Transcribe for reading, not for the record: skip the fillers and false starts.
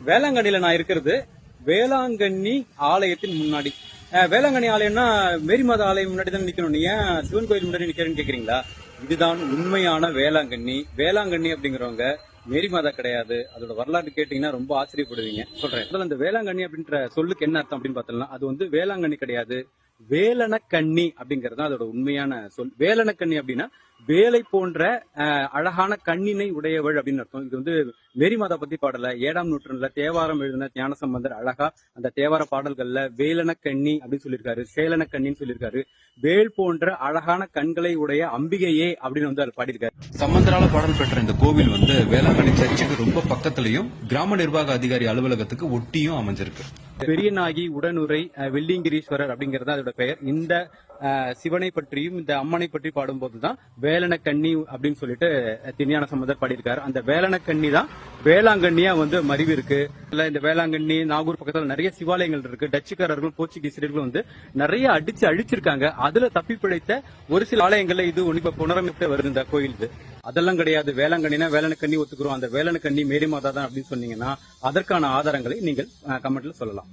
வேளாங்கண்ணியில நான் இருக்கிறது வேளாங்கண்ணி ஆலயத்தின் முன்னாடி. வேளாங்கண்ணி ஆலயம்னா மேரி மாதா ஆலயம் முன்னாடி தான் நிக்கணும். நீ ஏன் சிவன் கோயில் முன்னாடி நிக்கிறேன்னு கேக்குறீங்களா? இதுதான் உண்மையான வேளாங்கண்ணி. வேளாங்கண்ணி அப்படிங்கிறவங்க மேரி மாதா கிடையாது. அதோட வரலாறு கேட்டீங்கன்னா ரொம்ப ஆச்சரியப்படுவீங்க. சொல்றேன். அந்த வேளாங்கண்ணி அப்படின்ற சொல்லுக்கு என்ன அர்த்தம் அப்படின்னு பார்த்தோம்னா, அது வந்து வேளாங்கண்ணி கிடையாது, வேலனக்கண்ணி அப்படிங்கறது அதோட உண்மையான சொல். வேலனக்கண்ணி அப்படின்னா வேலை போன்ற அழகான கண்ணினை உடையவள் அப்படின்னு அர்த்தம். இது வந்து மேரி மாதா பத்தி பாடல. 7ஆம் நூற்றாண்டுல தேவாரம் எழுதின ஞானசம்பந்தர் அழகா அந்த தேவார பாடல்கள்ல வேலனக்கண்ணி அப்படின்னு சொல்லியிருக்காரு, சேலனக்கண்ணின்னு சொல்லியிருக்காரு. வேல் போன்ற அழகான கண்களை உடைய அம்பிகையே அப்படின்னு வந்து அது பாடியிருக்காரு. சம்பந்தரால பாடல் பெற்ற இந்த கோவில் வந்து வேளாங்கண்ணி சர்ச்சுக்கு ரொம்ப பக்கத்திலையும் கிராம நிர்வாக அதிகாரி அலுவலகத்துக்கு ஒட்டியும் அமைஞ்சிருக்கு. பெரியநாயகி உடனுரை வெள்ளிங்கிரீஸ்வரர் அப்படிங்கறது அதோட பெயர். இந்த சிவனை பற்றியும் இந்த அம்மனை பற்றி பாடும்போதுதான் வேலனக்கண்ணி அப்படின்னு சொல்லிட்டு திருஞான சம்பந்தர் பாடியிருக்காரு. அந்த வேலனக்கண்ணி தான் வேளாங்கண்ணியா வந்து மருவி இருக்கு. இந்த வேளாங்கண்ணி நாகூர் பக்கத்துல நிறைய சிவாலயங்கள் இருக்கு. டச்சுக்காரர்கள் போர்ச்சுகீசியர்கள் வந்து நிறைய அழிச்சிருக்காங்க. அதுல தப்பி பிழைத்த ஒரு சில ஆலயங்கள்ல இது இப்ப புனரமைப்பு வருது இந்த கோயில். அதெல்லாம் கிடையாது. வேளாங்கண்ணினா வேலனக்கண்ணி ஒத்துக்கிறோம், அந்த வேலனக்கண்ணி மேரி மாதா தான் அப்படின்னு சொன்னீங்கன்னா அதற்கான ஆதாரங்களை நீங்கள் கமெண்ட்ல சொல்லலாம்.